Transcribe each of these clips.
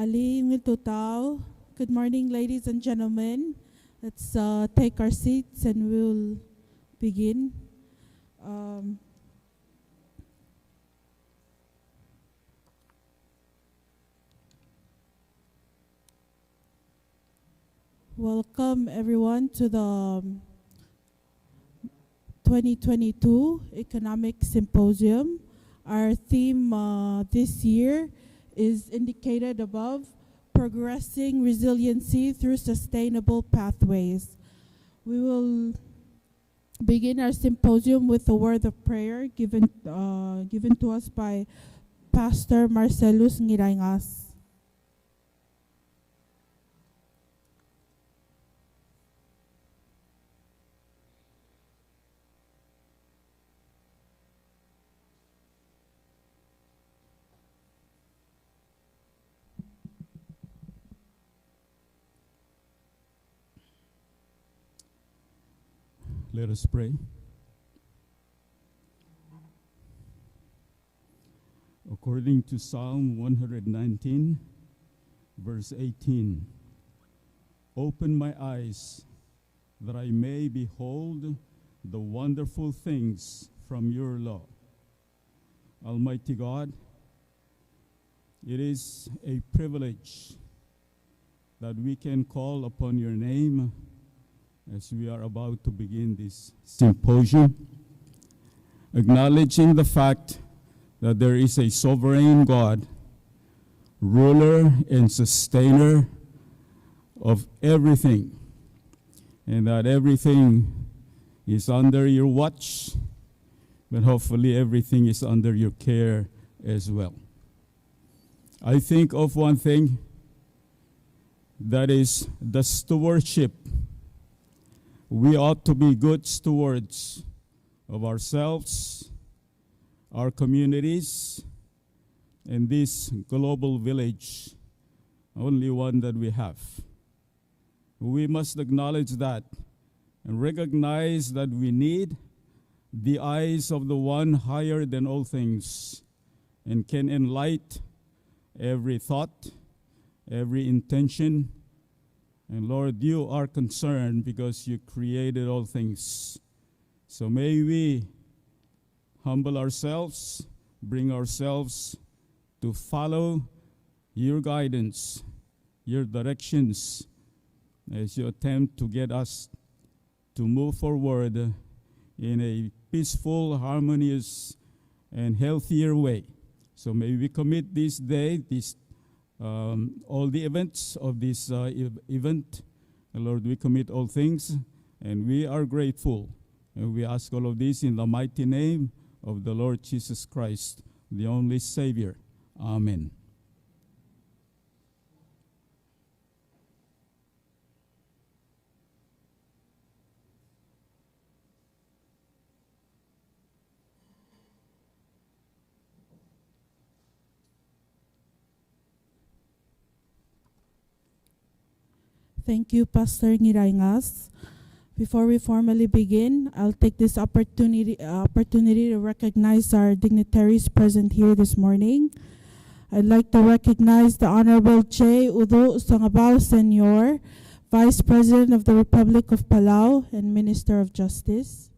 Ali Tutaw. Good morning, ladies and gentlemen. Let's take our seats and we'll begin. Welcome everyone to the 2022 Economic Symposium. Our theme this year is indicated above: progressing resiliency through sustainable pathways. We will begin our symposium with a word of prayer given to us by Pastor Marcelus Ngirayngas. Let us pray. According to Psalm 119, verse 18, open my eyes that I may behold the wonderful things from your law. Almighty God, it is a privilege that we can call upon your name as we are about to begin this symposium, acknowledging the fact that there is a sovereign God, ruler and sustainer of everything, and that everything is under your watch, but hopefully everything is under your care as well. I think of one thing, that is the stewardship. We ought to be good stewards of ourselves, our communities, and this global village, only one that we have. We must acknowledge that and recognize that we need the eyes of the one higher than all things and can enlighten every thought, every intention. And Lord, you are concerned because you created all things. So may we humble ourselves, bring ourselves to follow your guidance, your directions, as you attempt to get us to move forward in a peaceful, harmonious, and healthier way. So may we commit this day, all the events of this event. Lord, we commit all things, and we are grateful. And we ask all of this in the mighty name of the Lord Jesus Christ, the only Savior. Amen. Thank you, Pastor Ngirayngas. Before we formally begin, I'll take this opportunity to recognize our dignitaries present here this morning. I'd like to recognize the Honorable J. Udo Usangabao Sr., Vice President of the Republic of Palau and Minister of Justice.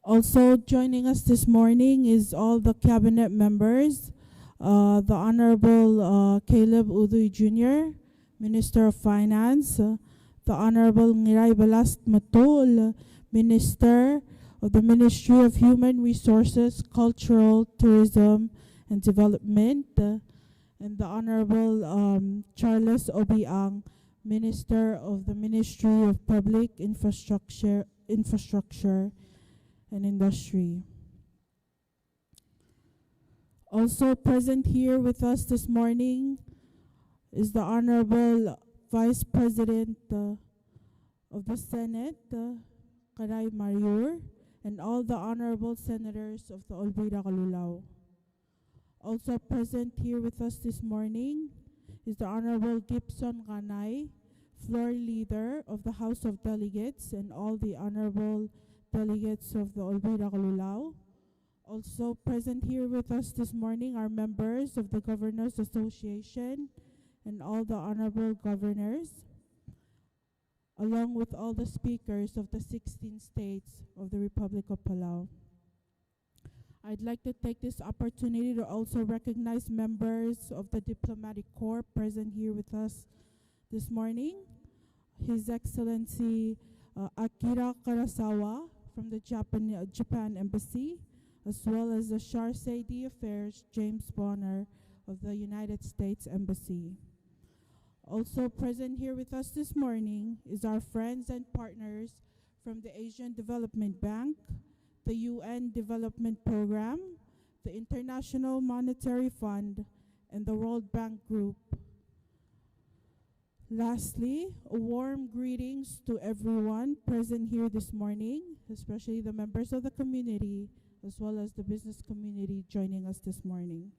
Also joining us this morning is all the cabinet members, the Honorable Caleb Udoy Jr., Minister of Finance, the Honorable Ngiray Balast Matul, Minister of the Ministry of Human Resources, Cultural, Tourism, and Development, and the Honorable Charles Obiang, Minister of the Ministry of Public Infrastructure and Industry. Also present here with us this morning is the Honorable Vice President of the Senate, Karay Mariur, and all the Honorable Senators of the Olbida Calulao. Also present here with us this morning is the Honorable Gibson Kanay, Floor Leader of the House of Delegates, and all the Honorable Delegates of the Olbida Calulao. Also present here with us this morning are members of the Governors Association and all the honorable governors, along with all the speakers of the 16 states of the Republic of Palau. I'd like to take this opportunity to also recognize members of the Diplomatic Corps present here with us this morning. His Excellency Akira Karasawa from the Japan Embassy, as well as the Chargé d'Affaires James Bonner of the United States Embassy. Also present here with us this morning is our friends and partners from the Asian Development Bank, the UN Development Program, the International Monetary Fund, and the World Bank Group. Lastly, a warm greetings to everyone present here this morning, especially the members of the community, as well as the business community joining us this morning.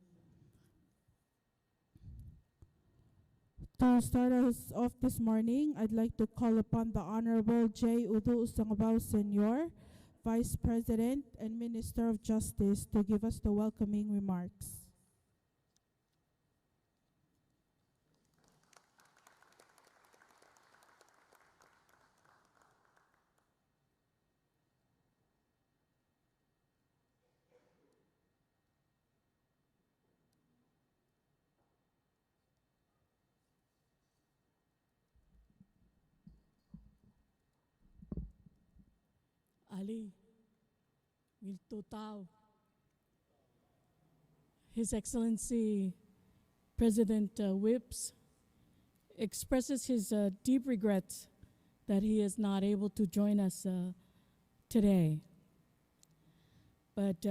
To start us off this morning, I'd like to call upon the Honorable J. Udo Usangabao Sr., Vice President and Minister of Justice, to give us the welcoming remarks. Ali, Miltotao, His Excellency President Whips expresses his deep regret that he is not able to join us today. But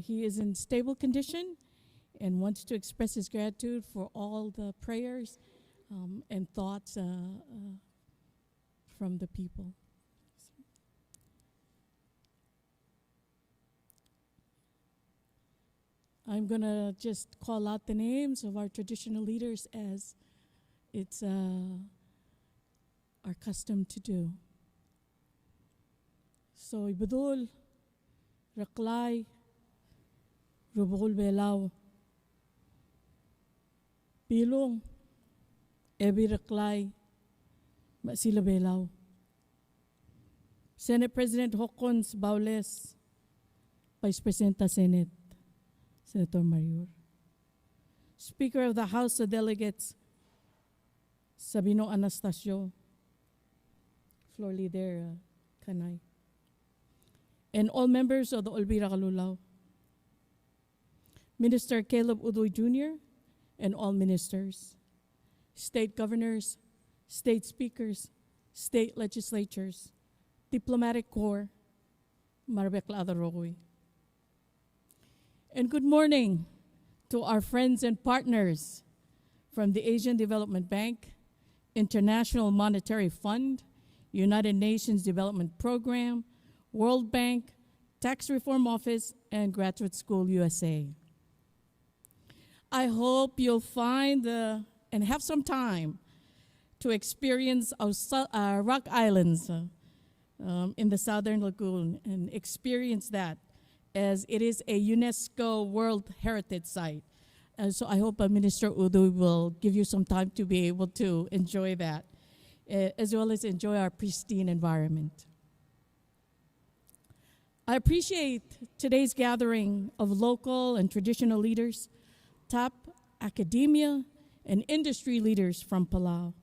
he is in stable condition and wants to express his gratitude for all the prayers and thoughts from the people. I'm going to just call out the names of our traditional leaders as it's our custom to do. So, Ibadul, Raklay, Rubul Belao, Pilong, Ebi Raklay, Masila Belao, Senate President Hokons Baules, Vice President Senate, Senator Marior. Speaker of the House of Delegates, Sabino Anastasio, Floor Leader Kanay, and all members of the Olvira Kalulao, Minister Caleb Udoy Jr., and all ministers, state governors, state speakers, state legislatures, diplomatic corps, Marbekla Adarogoy. And good morning to our friends and partners from the Asian Development Bank, International Monetary Fund, United Nations Development Program, World Bank, Tax Reform Office, and Graduate School USA. I hope you'll find and have some time to experience our rock islands in the Southern Lagoon and experience that, as it is a UNESCO World Heritage Site. So I hope Minister Udo will give you some time to be able to enjoy that, as well as enjoy our pristine environment. I appreciate today's gathering of local and traditional leaders, top academia and industry leaders from Palau,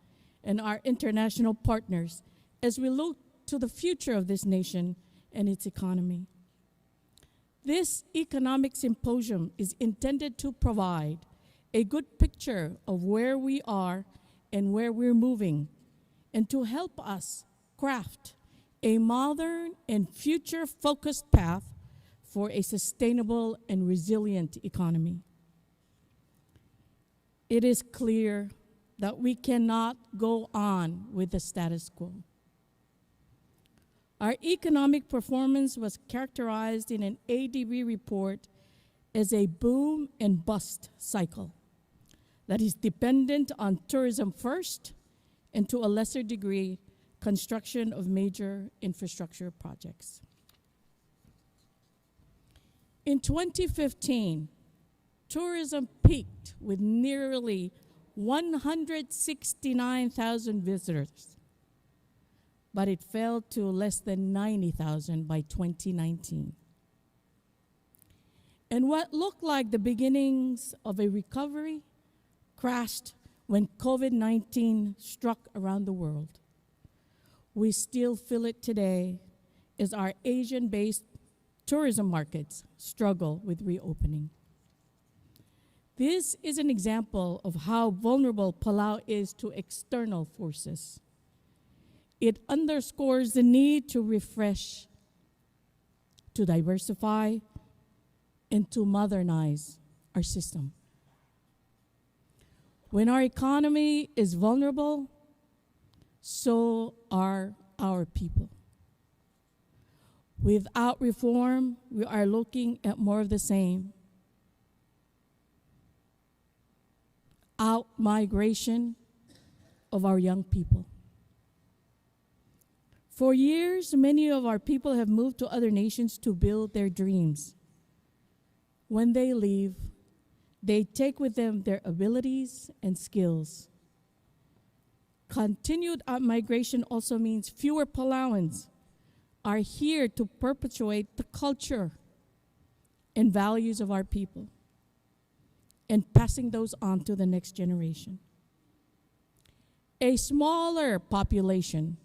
and our international partners as we look to the future of this nation and its economy. This economic symposium is intended to provide a good picture of where we are and where we're moving, and to help us craft a modern and future-focused path for a sustainable and resilient economy. It is clear that we cannot go on with the status quo. Our economic performance was characterized in an ADB report as a boom and bust cycle that is dependent on tourism first, and to a lesser degree, construction of major infrastructure projects. In 2015, tourism peaked with nearly 169,000 visitors, but it fell to less than 90,000 by 2019. And what looked like the beginnings of a recovery crashed when COVID-19 struck around the world. We still feel it today as our Asian-based tourism markets struggle with reopening. This is an example of how vulnerable Palau is to external forces. It underscores the need to refresh, to diversify, and to modernize our system. When our economy is vulnerable, so are our people. Without reform, we are looking at more of the same. Out-migration of our young people. For years, many of our people have moved to other nations to build their dreams. When they leave, they take with them their abilities and skills. Continued out-migration also means fewer Palauans are here to perpetuate the culture and values of our people and passing those on to the next generation. A smaller population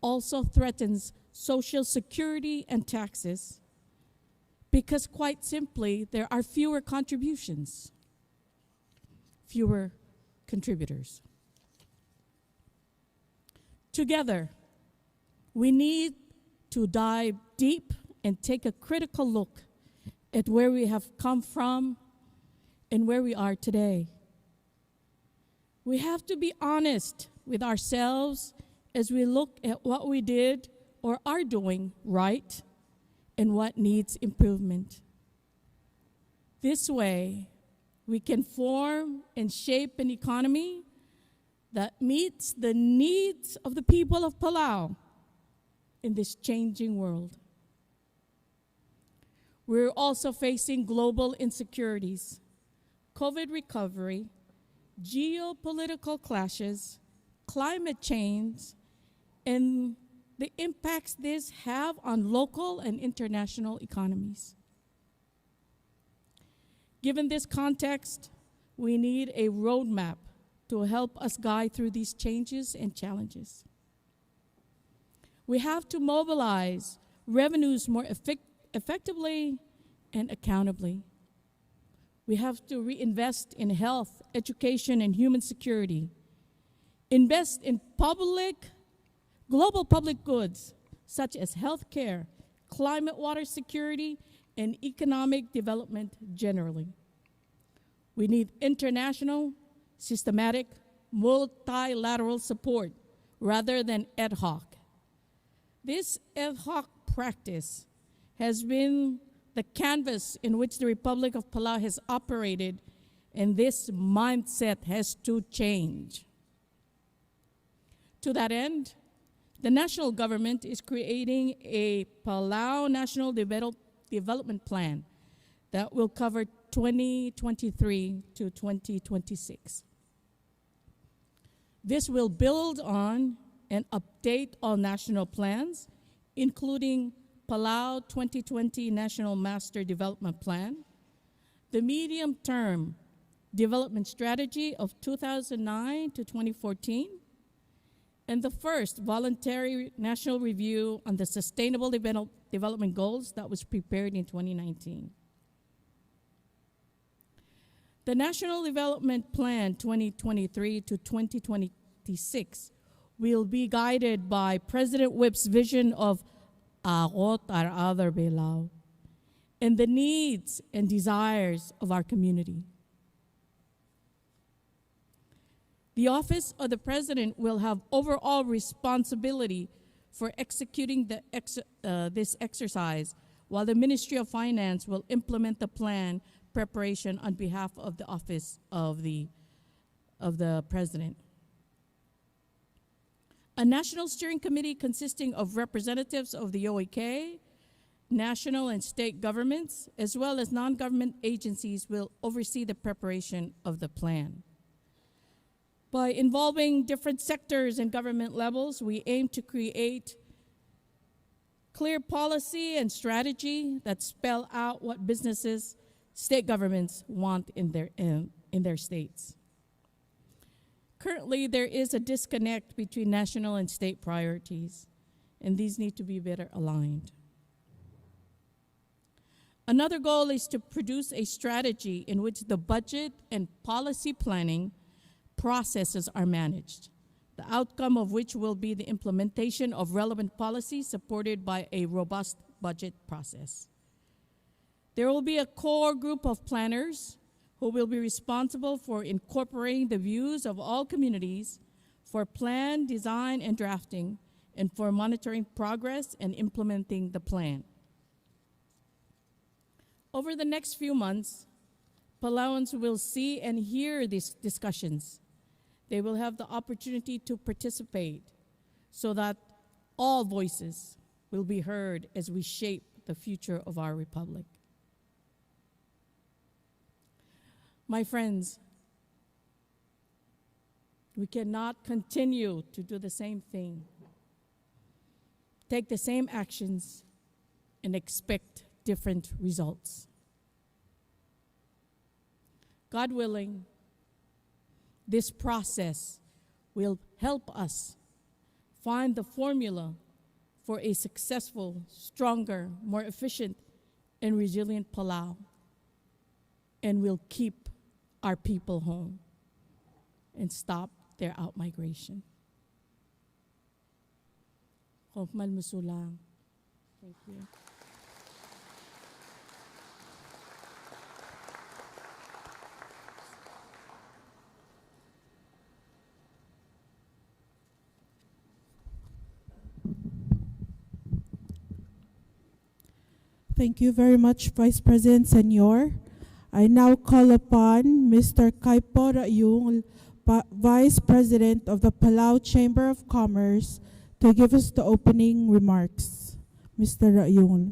also threatens social security and taxes because, quite simply, there are fewer contributions, fewer contributors. Together, we need to dive deep and take a critical look at where we have come from and where we are today. We have to be honest with ourselves as we look at what we did or are doing right and what needs improvement. This way, we can form and shape an economy that meets the needs of the people of Palau in this changing world. We're also facing global insecurities, COVID recovery, geopolitical clashes, climate change, and the impacts this have on local and international economies. Given this context, we need a roadmap to help us guide through these changes and challenges. We have to mobilize revenues more effectively and accountably. We have to reinvest in health, education, and human security. Invest in global public goods, such as healthcare, climate water security, and economic development generally. We need international, systematic, multilateral support rather than ad hoc. This ad hoc practice has been the canvas in which the Republic of Palau has operated, and this mindset has to change. To that end, the national government is creating a Palau National Development Plan that will cover 2023 to 2026. This will build on and update all national plans, including Palau 2020 National Master Development Plan, the medium-term development strategy of 2009 to 2014, and the first voluntary national review on the Sustainable Development Goals that was prepared in 2019. The National Development Plan 2023 to 2026 will be guided by President Whip's vision of Agot ar other Palau and the needs and desires of our community. The Office of the President will have overall responsibility for executing this exercise, while the Ministry of Finance will implement the plan preparation on behalf of the Office of the President. A National Steering Committee consisting of representatives of the OEK, national and state governments, as well as non-government agencies, will oversee the preparation of the plan. By involving different sectors and government levels, we aim to create clear policy and strategy that spell out what businesses, state governments want in their states. Currently, there is a disconnect between national and state priorities, and these need to be better aligned. Another goal is to produce a strategy in which the budget and policy planning processes are managed, the outcome of which will be the implementation of relevant policies supported by a robust budget process. There will be a core group of planners who will be responsible for incorporating the views of all communities for plan, design, and drafting, and for monitoring progress and implementing the plan. Over the next few months, Palauans will see and hear these discussions. They will have the opportunity to participate so that all voices will be heard as we shape the future of our republic. My friends, we cannot continue to do the same thing, take the same actions, and expect different results. God willing, this process will help us find the formula for a successful, stronger, more efficient, and resilient Palau, and will keep our people home and stop their outmigration. Hokmal musulang. Thank you. Thank you very much, Vice President Senor. I now call upon Mr. Kaipo Rayung, Vice President of the Palau Chamber of Commerce, to give us the opening remarks. Mr. Rayung.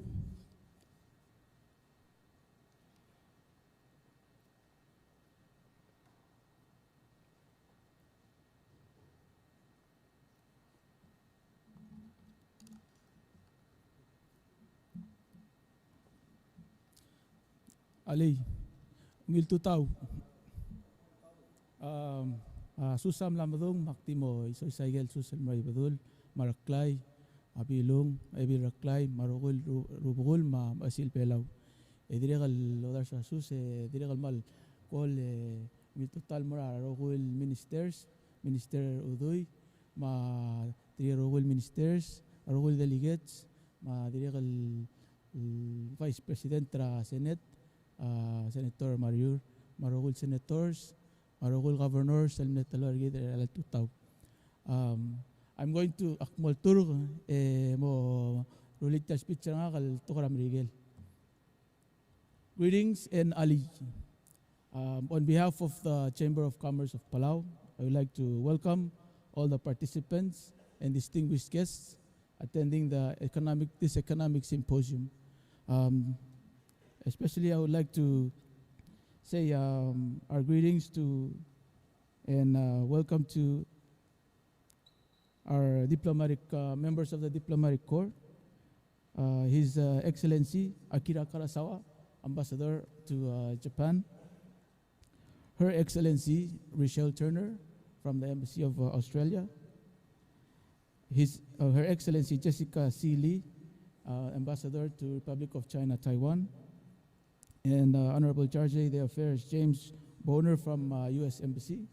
Ali, ngil tutaw. Susam lamadong maktimo iso isayel susam may badul maraklay abilong raklay marugul rubugul ma asil pelaw. Diregal lodar sa sus diregal mal kol ngil total mora rogul ministers minister udoy ma rogul ministers rogul delegates ma diregal vice president tra senate Senator Mariur, marugul senators, marugul governors, I'm going to akmol tur mo rulikta speech nga kal Tukaram Rigel. Greetings and Ali. On behalf of the Chamber of Commerce of Palau, I would like to welcome all the participants and distinguished guests attending this economic symposium. Especially, I would like to say our greetings to and welcome to our diplomatic members of the diplomatic corps, His Excellency Akira Karasawa, Ambassador to Japan, Her Excellency Rochelle Turner from the Embassy of Australia, Her Excellency Jessica C. Lee, Ambassador to Republic of China, Taiwan, and Honorable Charge d'Affaires James Boner from U.S. Embassy.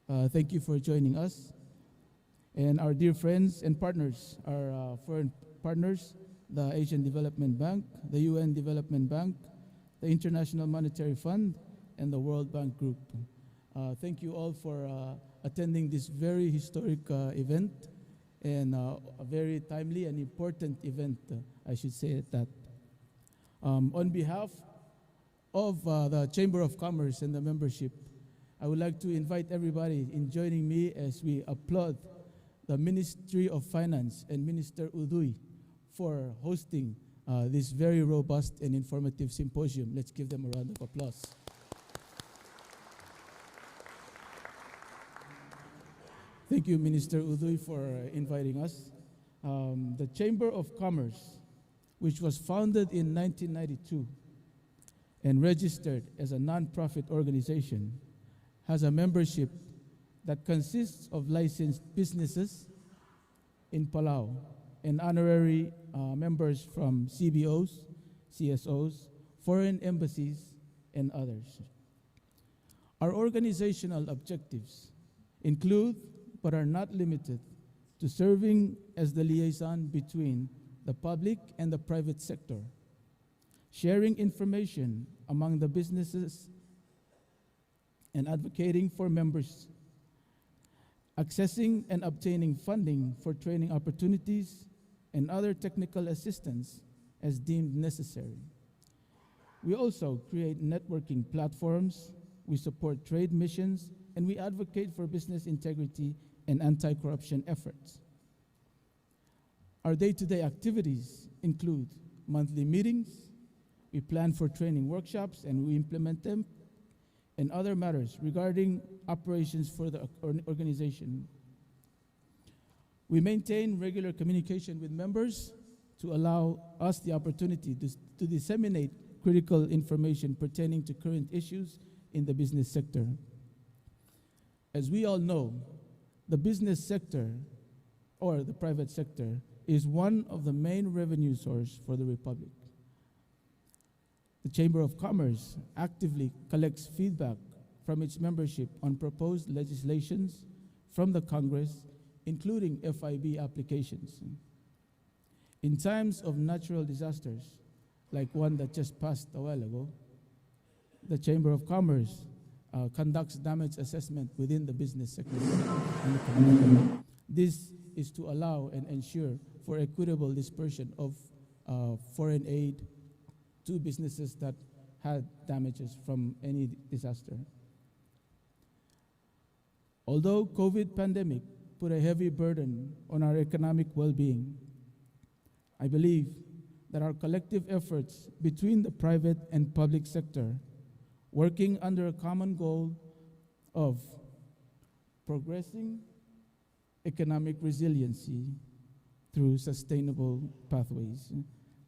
Thank you for joining us. And our dear friends and partners, our foreign partners, the Asian Development Bank, the UN Development Bank, the International Monetary Fund, and the World Bank Group. Thank you all for attending this very historic event and a very timely and important event, I should say it that. On behalf of the Chamber of Commerce and the membership, I would like to invite everybody in joining me as we applaud the Ministry of Finance and Minister Uduy for hosting this very robust and informative symposium. Let's give them a round of applause. Thank you, Minister Udoy, for inviting us. The Chamber of Commerce, which was founded in 1992 and registered as a non-profit organization, has a membership that consists of licensed businesses in Palau and honorary members from CBOs, CSOs, foreign embassies, and others. Our organizational objectives include, but are not limited to, serving as the liaison between the public and the private sector, sharing information among the businesses and advocating for members, accessing and obtaining funding for training opportunities and other technical assistance as deemed necessary. We also create networking platforms, we support trade missions, and we advocate for business integrity and anti-corruption efforts. Our day-to-day activities include monthly meetings, we plan for training workshops and we implement them, and other matters regarding operations for the organization. We maintain regular communication with members to allow us the opportunity to disseminate critical information pertaining to current issues in the business sector. As we all know, the business sector, or the private sector, is one of the main revenue sources for the Republic. The Chamber of Commerce actively collects feedback from its membership on proposed legislations from the Congress, including FIB applications. In times of natural disasters, like one that just passed a while ago, the Chamber of Commerce conducts damage assessment within the business sector and the community. This is to allow and ensure for equitable dispersion of foreign aid to businesses that had damages from any disaster. Although COVID pandemic put a heavy burden on our economic well-being, I believe that our collective efforts between the private and public sector, working under a common goal of progressing economic resiliency through sustainable pathways,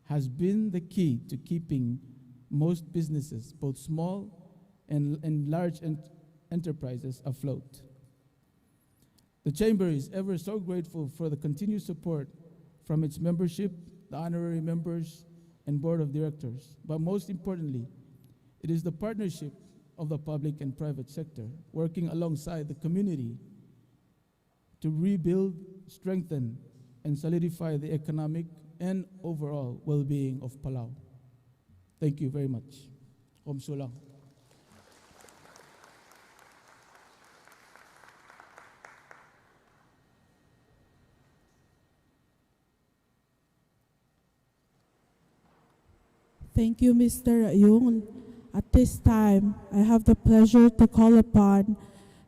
has been the key to keeping most businesses, both small and large enterprises, afloat. The Chamber is ever so grateful for the continued support from its membership, the honorary members, and board of directors. But most importantly, it is the partnership of the public and private sector working alongside the community to rebuild, strengthen, and solidify the economic and overall well-being of Palau. Thank you very much. Om Sulang. Thank you, Mr. Ayung. At this time, I have the pleasure to call upon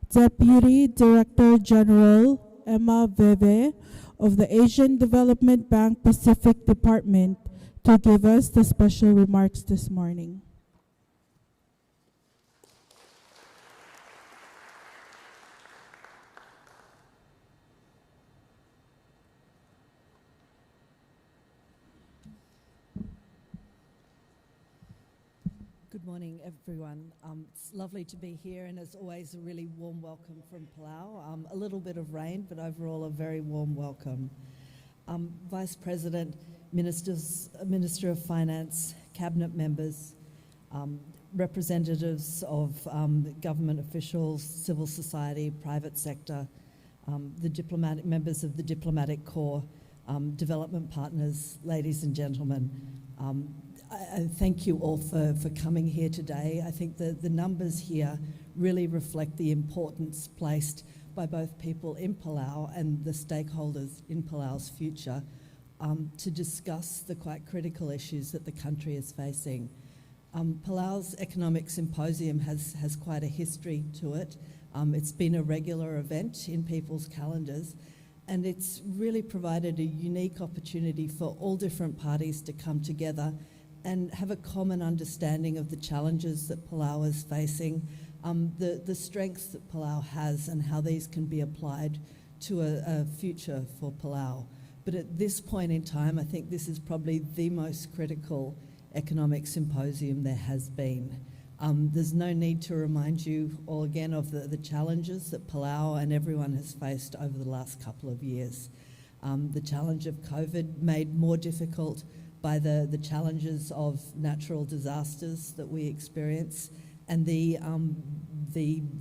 Deputy Director General Emma Veve of the Asian Development Bank Pacific Department to give us the special remarks this morning. Good morning, everyone. It's lovely to be here, and as always, a really warm welcome from Palau. A little bit of rain, but overall a very warm welcome. Vice President, Ministers, Minister of Finance, Cabinet members, representatives of government officials, civil society, private sector, the diplomatic members of the diplomatic corps, development partners, ladies and gentlemen. I thank you all for coming here today. I think the numbers here really reflect the importance placed by both people in Palau and the stakeholders in Palau's future to discuss the quite critical issues that the country is facing. Palau's Economic Symposium has quite a history to it. It's been a regular event in people's calendars, And it's really provided a unique opportunity for all different parties to come together and have a common understanding of the challenges that Palau is facing, the strengths that Palau has and how these can be applied to a future for Palau. But at this point in time, I think this is probably the most critical economic symposium there has been. There's no need to remind you all again of the challenges that Palau and everyone has faced over the last couple of years. The challenge of COVID made more difficult by the challenges of natural disasters that we experience, and the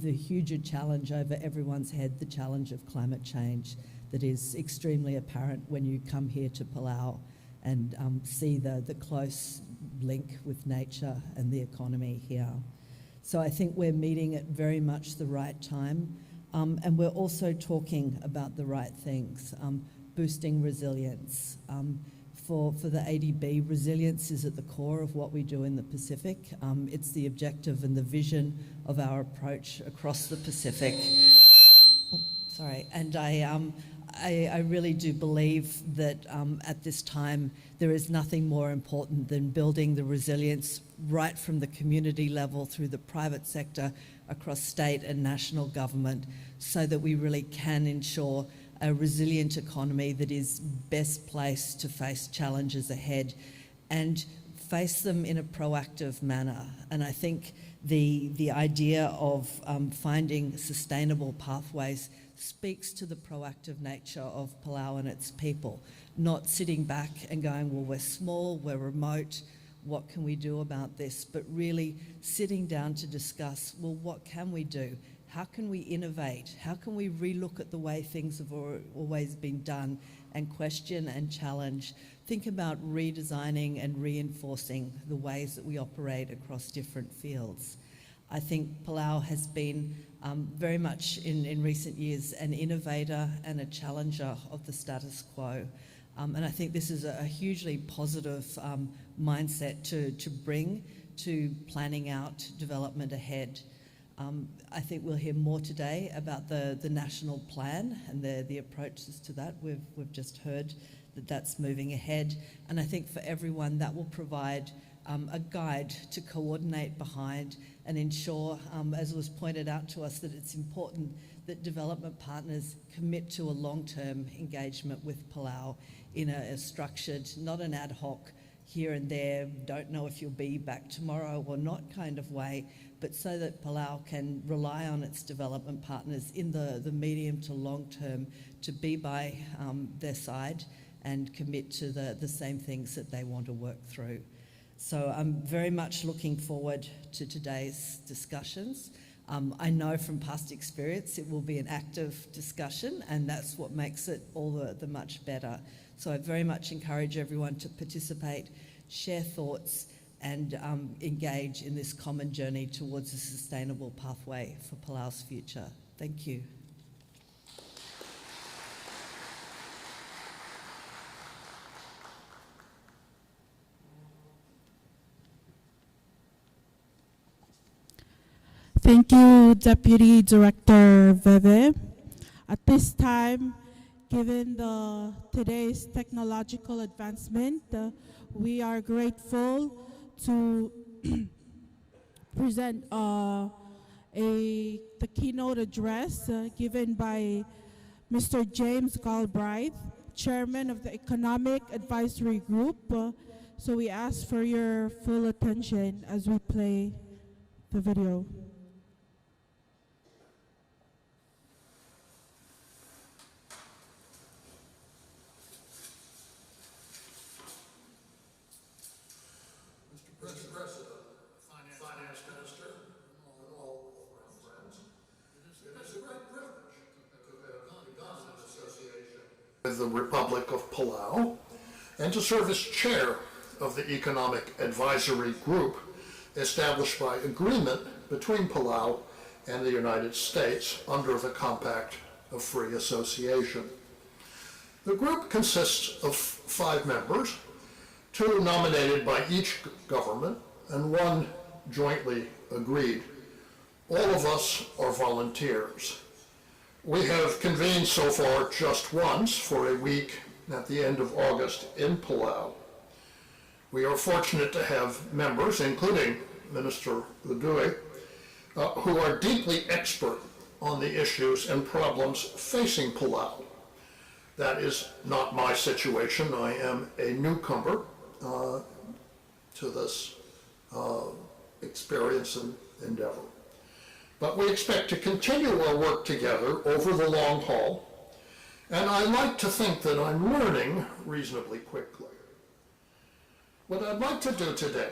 huger challenge over everyone's head, the challenge of climate change, that is extremely apparent when you come here to Palau and see the close link with nature and the economy here. So I think we're meeting at very much the right time, and we're also talking about the right things, boosting resilience. For the ADB, resilience is at the core of what we do in the Pacific. It's the objective and the vision of our approach across the Pacific. And I really do believe that at this time there is nothing more important than building the resilience right from the community level through the private sector across state and national government, so that we really can ensure a resilient economy that is best placed to face challenges ahead and face them in a proactive manner. And I think the idea of finding sustainable pathways speaks to the proactive nature of Palau and its people, not sitting back and going, well, we're small, we're remote, what can we do about this? But really sitting down to discuss, well, what can we do? How can we innovate? How can we relook at the way things have always been done and question and challenge? Think about redesigning and reinforcing the ways that we operate across different fields. I think Palau has been very much in recent years an innovator and a challenger of the status quo. And I think this is a hugely positive mindset to bring to planning out development ahead. I think we'll hear more today about the national plan and the approaches to that. We've just heard that that's moving ahead. And I think for everyone that will provide a guide to coordinate behind and ensure, as was pointed out to us, that it's important that development partners commit to a long-term engagement with Palau in a structured, not an ad hoc, here and there, don't know if you'll be back tomorrow or not kind of way, but so that Palau can rely on its development partners in the medium to long term to be by their side and commit to the same things that they want to work through. So I'm very much looking forward to today's discussions. I know from past experience it will be an active discussion, and that's what makes it all the much better. So I very much encourage everyone to participate, share thoughts, and engage in this common journey towards a sustainable pathway for Palau's future. Thank you. Thank you, Deputy Director Veve. At this time, given today's technological advancement, we are grateful to present the keynote address given by Mr. James Galbraith, Chairman of the Economic Advisory Group. So we ask for your full attention as we play the video. The Republic of Palau, and to serve as chair of the Economic Advisory Group established by agreement between Palau and the United States under the Compact of Free Association. The group consists of 5 members, 2 nominated by each government and 1 jointly agreed. All of us are volunteers. We have convened so far just once for a week at the end of August in Palau. We are fortunate to have members, including Minister Udui, who are deeply expert on the issues and problems facing Palau. That is not my situation. I am a newcomer to this experience and endeavor. But we expect to continue our work together over the long haul, and I like to think that I'm learning reasonably quickly. What I'd like to do today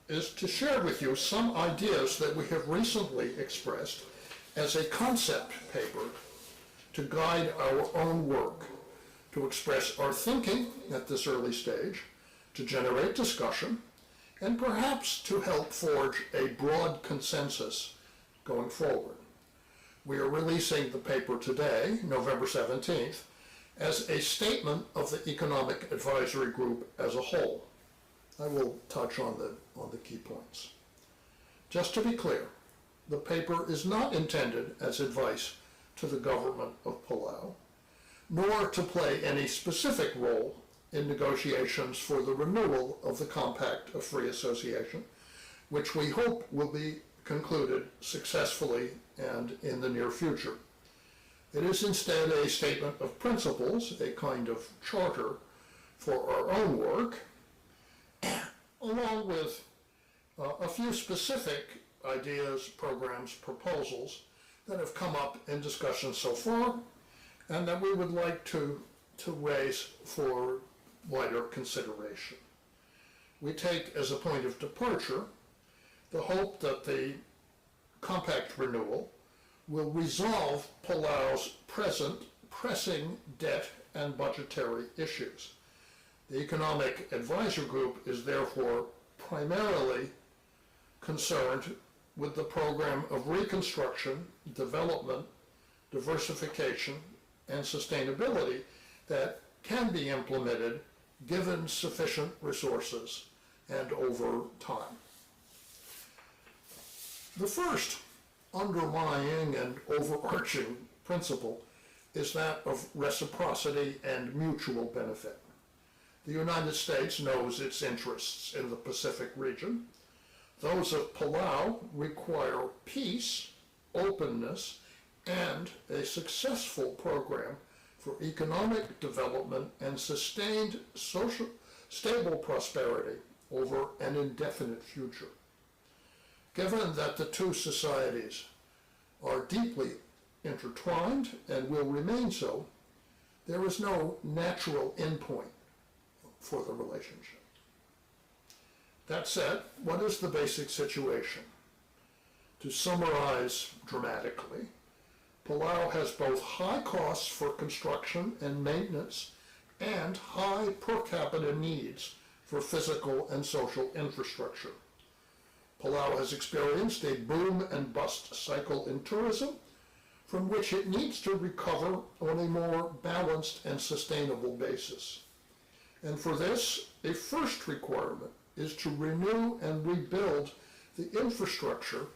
is to share with you some ideas that we have recently expressed as a concept paper to guide our own work, to express our thinking at this early stage, to generate discussion, and perhaps to help forge a broad consensus going forward. We are releasing the paper today, November 17th, as a statement of the Economic Advisory Group as a whole. I will touch on the key points. Just to be clear, the paper is not intended as advice to the government of Palau, nor to play any specific role in negotiations for the renewal of the Compact of Free Association, which we hope will be concluded successfully and in the near future. It is instead a statement of principles, a kind of charter for our own work, along with a few specific ideas, programs, proposals that have come up in discussion so far and that we would like to raise for wider consideration. We take as a point of departure the hope that the compact renewal will resolve Palau's present pressing debt and budgetary issues. The Economic Advisory Group is therefore primarily concerned with the program of reconstruction, development, diversification, and sustainability that can be implemented given sufficient resources and over time. The first underlying and overarching principle is that of reciprocity and mutual benefit. The United States knows its interests in the Pacific region. Those of Palau require peace, openness, and a successful program for economic development and sustained stable prosperity over an indefinite future. Given that the two societies are deeply intertwined and will remain so, there is no natural endpoint for the relationship. That said, what is the basic situation? To summarize dramatically, Palau has both high costs for construction and maintenance and high per capita needs for physical and social infrastructure. Palau has experienced a boom and bust cycle in tourism from which it needs to recover on a more balanced and sustainable basis. And for this, a first requirement is to renew and rebuild the infrastructure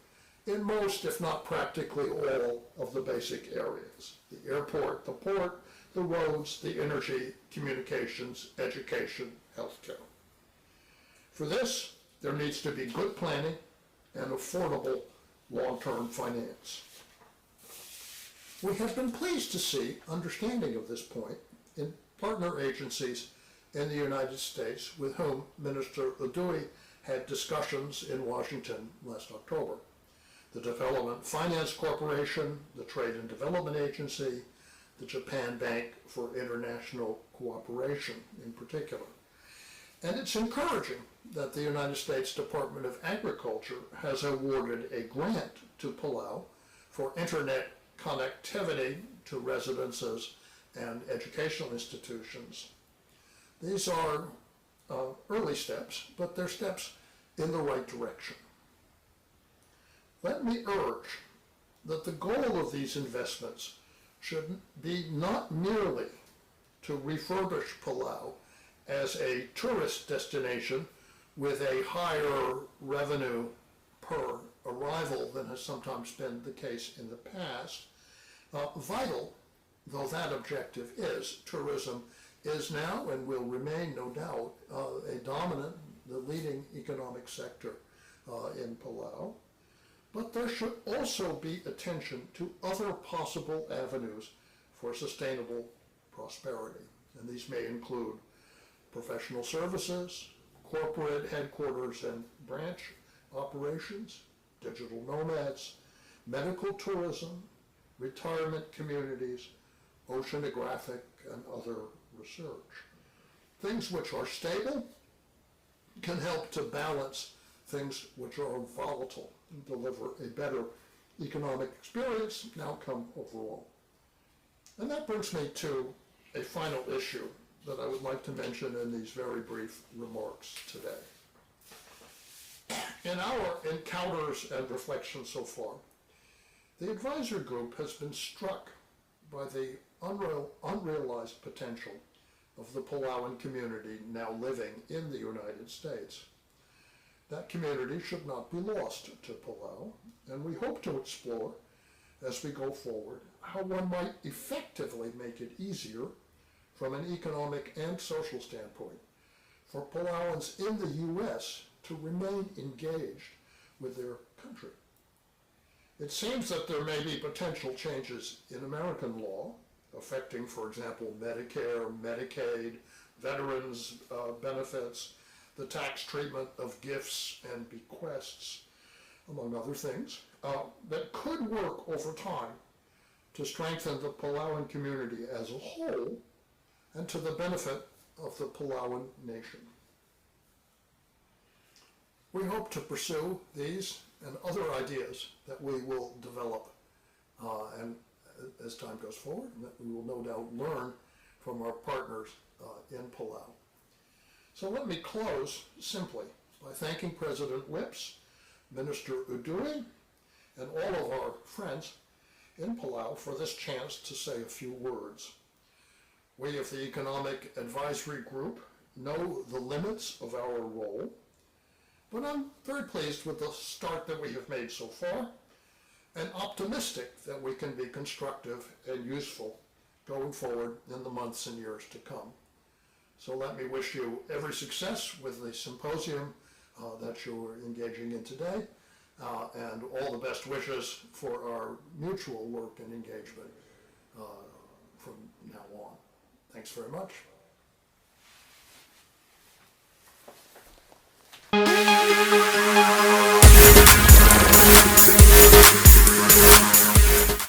in most, if not practically all, of the basic areas. The airport, the port, the roads, the energy, communications, education, healthcare. For this, there needs to be good planning and affordable long-term finance. We have been pleased to see understanding of this point in partner agencies in the United States with whom Minister Udui had discussions in Washington last October. The Development Finance Corporation, the Trade and Development Agency, the Japan Bank for International Cooperation in particular. And it's encouraging that the United States Department of Agriculture has awarded a grant to Palau for internet connectivity to residences and educational institutions. These are early steps, but they're steps in the right direction. Let me urge that the goal of these investments should be not merely to refurbish Palau as a tourist destination with a higher revenue per arrival than has sometimes been the case in the past, Vital though that objective is, tourism is now and will remain, no doubt, a dominant, the leading economic sector in Palau. But there should also be attention to other possible avenues for sustainable prosperity. And these may include professional services, corporate headquarters and branch operations, digital nomads, medical tourism, retirement communities, oceanographic and other research. Things which are stable can help to balance things which are volatile and deliver a better economic experience and outcome overall. And that brings me to a final issue that I would like to mention in these very brief remarks today. In our encounters and reflections so far, the advisory group has been struck by the unrealized potential of the Palauan community now living in the United States. That community should not be lost to Palau, and we hope to explore, as we go forward, how one might effectively make it easier from an economic and social standpoint for Palauans in the U.S. to remain engaged with their country. It seems that there may be potential changes in American law affecting, for example, Medicare, Medicaid, veterans' benefits, the tax treatment of gifts and bequests, among other things, that could work over time to strengthen the Palauan community as a whole and to the benefit of the Palauan nation. We hope to pursue these and other ideas that we will develop and as time goes forward, and that we will no doubt learn from our partners in Palau. So let me close simply by thanking President Whips, Minister Udui, and all of our friends in Palau for this chance to say a few words. We of the Economic Advisory Group know the limits of our role, but I'm very pleased with the start that we have made so far, and optimistic that we can be constructive and useful going forward in the months and years to come. So let me wish you every success with the symposium that you're engaging in today, and all the best wishes for our mutual work and engagement from now on. Thanks very much.